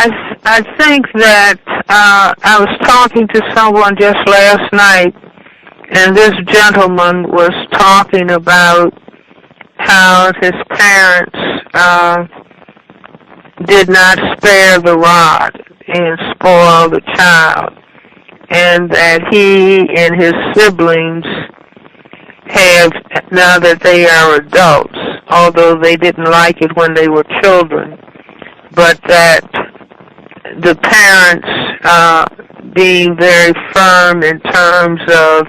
I think that I was talking to someone just last night, and this gentleman was talking about how his parents did not spare the rod and spoil the child, and that he and his siblings have, now that they are adults, although they didn't like it when they were children, but that the parents being very firm in terms of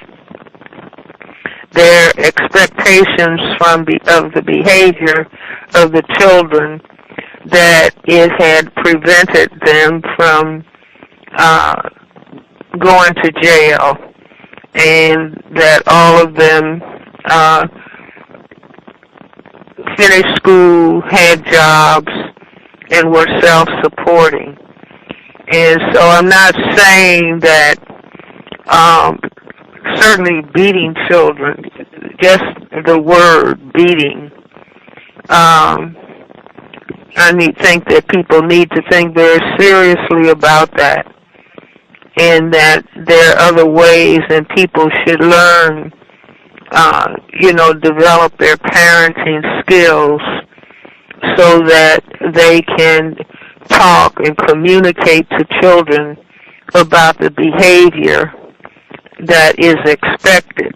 their expectations of the behavior of the children, that it had prevented them from going to jail, and that all of them finished school, had jobs, and were self-supporting. And so I'm not saying that certainly beating children, just the word beating, I think that people need to think very seriously about that, and that there are other ways, and people should learn, develop their parenting skills so that they can talk and communicate to children about the behavior that is expected,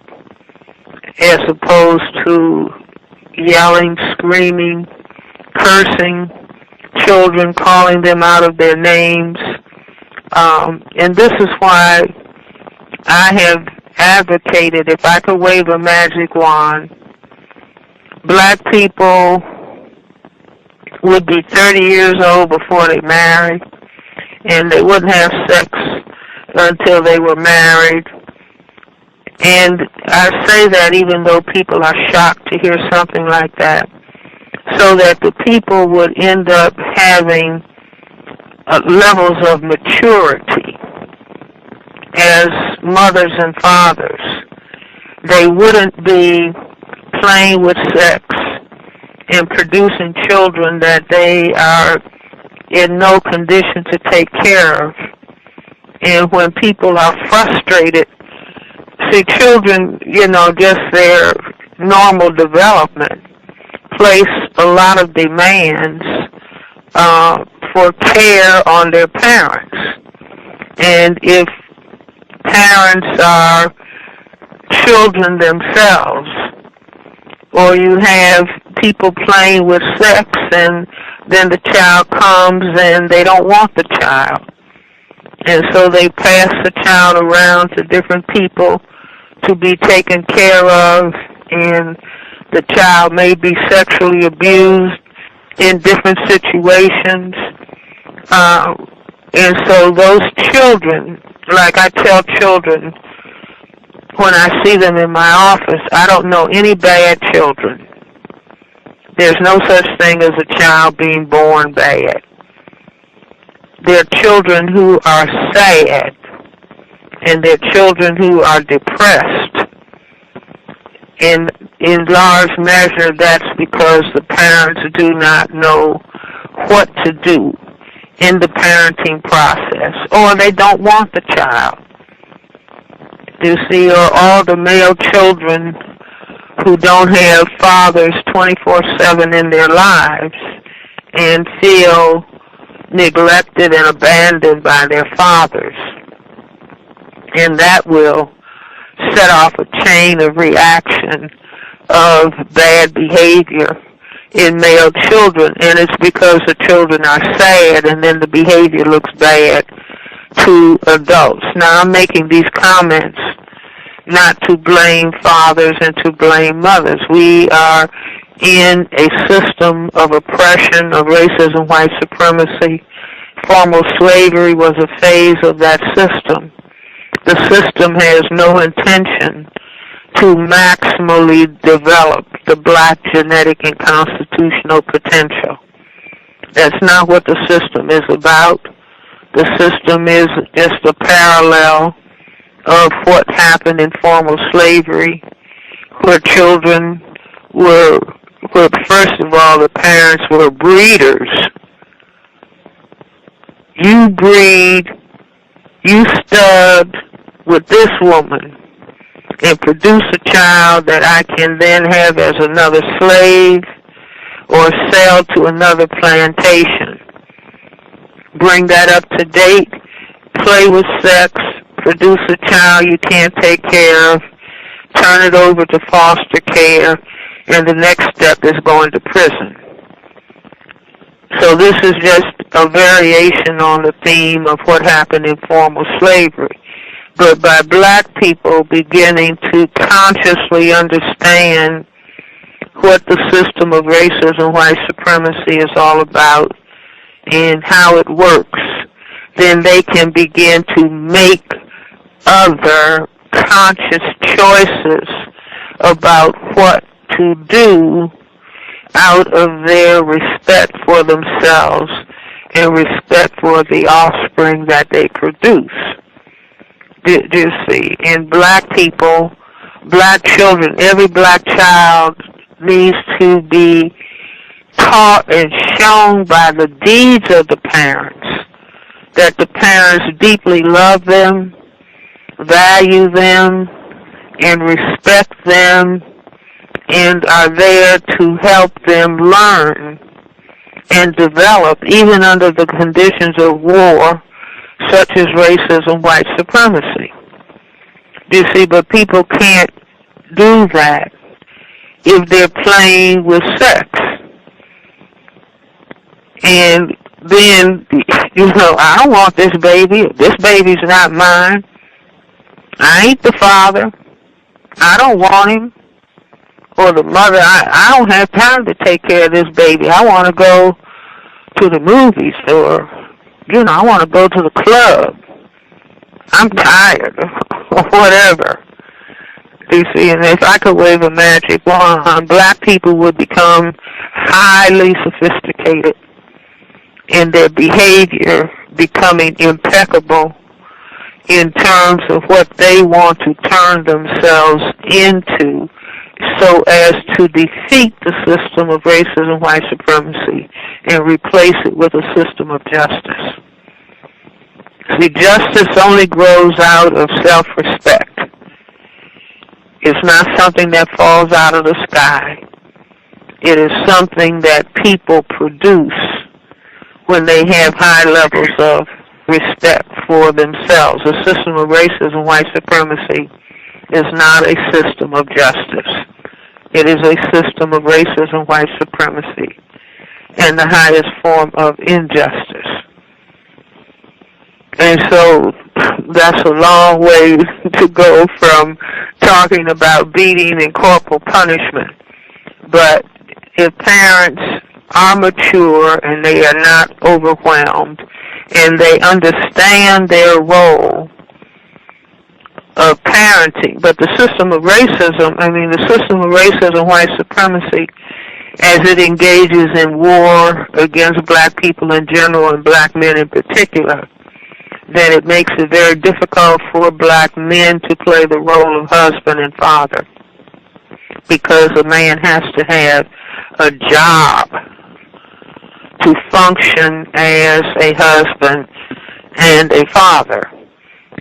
as opposed to yelling, screaming, cursing children, calling them out of their names. And this is why I have advocated, if I could wave a magic wand, black people would be 30 years old before they married, and they wouldn't have sex until they were married. And I say that even though people are shocked to hear something like that, so that the people would end up having levels of maturity as mothers and fathers. They wouldn't be playing with sex and producing children that they are in no condition to take care of. And when people are frustrated, see, children, just their normal development, place a lot of demands for care on their parents. And if parents are children themselves, or you have people playing with sex, and then the child comes and they don't want the child, and so they pass the child around to different people to be taken care of, and the child may be sexually abused in different situations. And so those children, like I tell children when I see them in my office, I don't know any bad children. There's no such thing as a child being born bad. They're children who are sad, and they're children who are depressed. And in large measure, that's because the parents do not know what to do in the parenting process, or they don't want the child. You see, or all the male children who don't have fathers 24/7 in their lives and feel neglected and abandoned by their fathers. And that will set off a chain of reaction of bad behavior in male children, and it's because the children are sad, and then the behavior looks bad to adults. Now, I'm making these comments not to blame fathers and to blame mothers. We are in a system of oppression, of racism, white supremacy. Formal slavery was a phase of that system. The system has no intention to maximally develop the black genetic and constitutional potential. That's not what the system is about. The system is just a parallel of what happened in formal slavery, where children were, first of all, the parents were breeders. you breed, you stud with this woman and produce a child that I can then have as another slave or sell to another plantation. Bring that up to date, play with sex, produce a child you can't take care of, turn it over to foster care, and the next step is going to prison. So this is just a variation on the theme of what happened in formal slavery. But by black people beginning to consciously understand what the system of racism, white supremacy is all about and how it works, then they can begin to make other conscious choices about what to do out of their respect for themselves and respect for the offspring that they produce. Do you see? And black people, black children, every black child needs to be taught and shown by the deeds of the parents that the parents deeply love them, value them, and respect them, and are there to help them learn and develop even under the conditions of war such as racism, white supremacy. You see, but people can't do that if they're playing with sex. And then, I don't want this baby. This baby's not mine. I ain't the father. I don't want him. Or the mother, I don't have time to take care of this baby. I want to go to the movies or, I want to go to the club. I'm tired or whatever. You see, and if I could wave a magic wand, black people would become highly sophisticated in their behavior, becoming impeccable in terms of what they want to turn themselves into so as to defeat the system of racism, white supremacy, and replace it with a system of justice. See, justice only grows out of self-respect. It's not something that falls out of the sky. It is something that people produce when they have high levels of respect for themselves. A system of racism, white supremacy, is not a system of justice. It is a system of racism, white supremacy, and the highest form of injustice. And so that's a long way to go from talking about beating and corporal punishment. But if parents are mature and they are not overwhelmed and they understand their role of parenting, but the system of racism, the system of racism, white supremacy, as it engages in war against black people in general and black men in particular, then it makes it very difficult for black men to play the role of husband and father, because a man has to have a job to function as a husband and a father.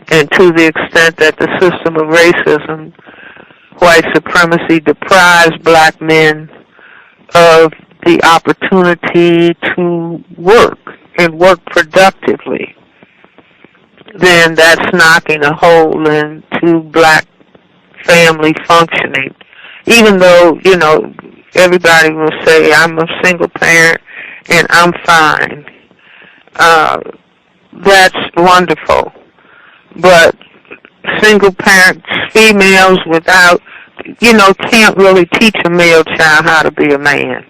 And to the extent that the system of racism, white supremacy, deprives black men of the opportunity to work and work productively, then that's knocking a hole into black family functioning. Even though, everybody will say, I'm a single parent and I'm fine. That's wonderful. But single parents, females without, can't really teach a male child how to be a man.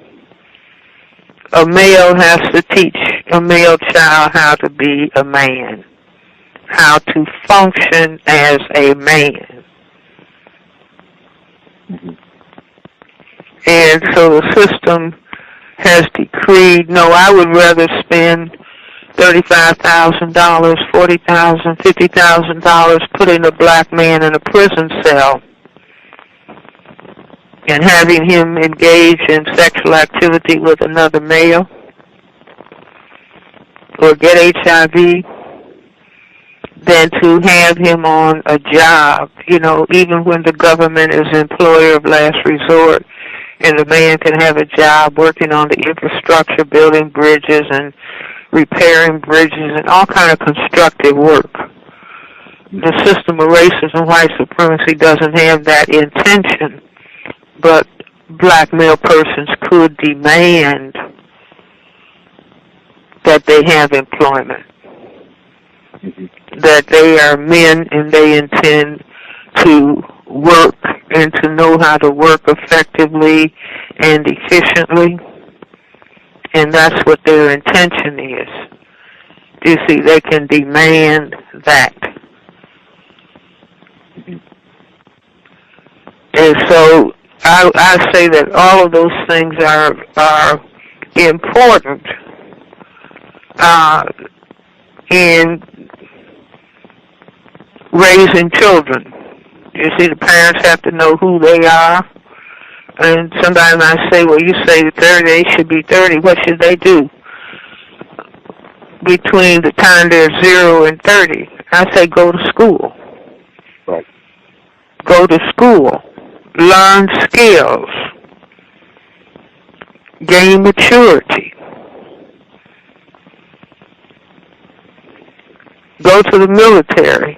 A male has to teach a male child how to be a man, how to function as a man. And so the system has decreed, no, I would rather spend $35,000, $40,000, $50,000 putting a black man in a prison cell and having him engage in sexual activity with another male or get HIV than to have him on a job, even when the government is employer of last resort, and the man can have a job working on the infrastructure, building bridges and repairing bridges and all kind of constructive work. The system of racism, white supremacy doesn't have that intention, but black male persons could demand that they have employment, that they are men and they intend to work and to know how to work effectively and efficiently, and that's what their intention is. You see, they can demand that. And so I say that all of those things are important in raising children. You see, the parents have to know who they are. And somebody might say, well, you say 30, they should be 30. What should they do between the time they're 0 and 30? I say go to school. Right. Go to school. Learn skills. Gain maturity. Go to the military.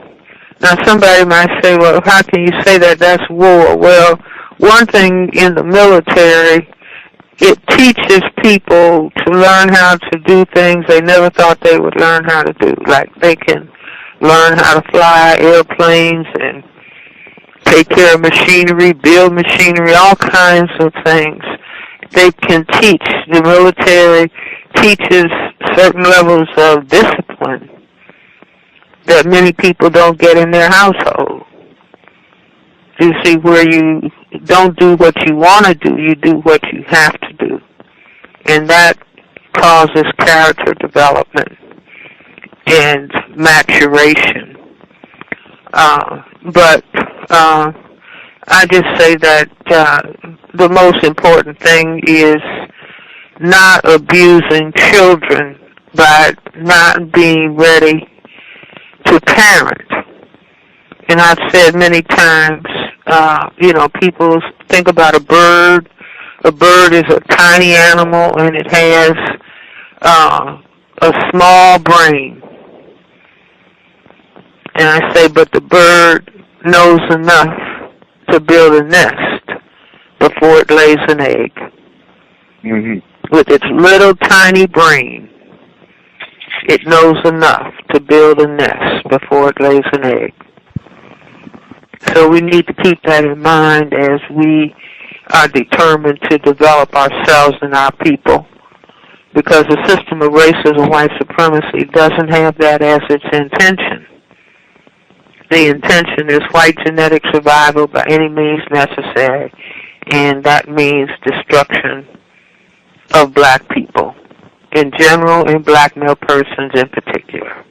Now, somebody might say, well, how can you say that? That's war. Well, one thing in the military, it teaches people to learn how to do things they never thought they would learn how to do. Like they can learn how to fly airplanes and take care of machinery, build machinery, all kinds of things. They can teach. The military teaches certain levels of discipline that many people don't get in their household. You see, where you don't do what you want to do, you do what you have to do. And that causes character development and maturation. But I just say that the most important thing is not abusing children by not being ready to parent. And I've said many times, people think about a bird. A bird is a tiny animal, and it has a small brain. And I say, but the bird knows enough to build a nest before it lays an egg. Mm-hmm. With its little tiny brain, it knows enough to build a nest before it lays an egg. So we need to keep that in mind as we are determined to develop ourselves and our people, because the system of racism, white supremacy, doesn't have that as its intention. The intention is white genetic survival by any means necessary, and that means destruction of black people in general and black male persons in particular.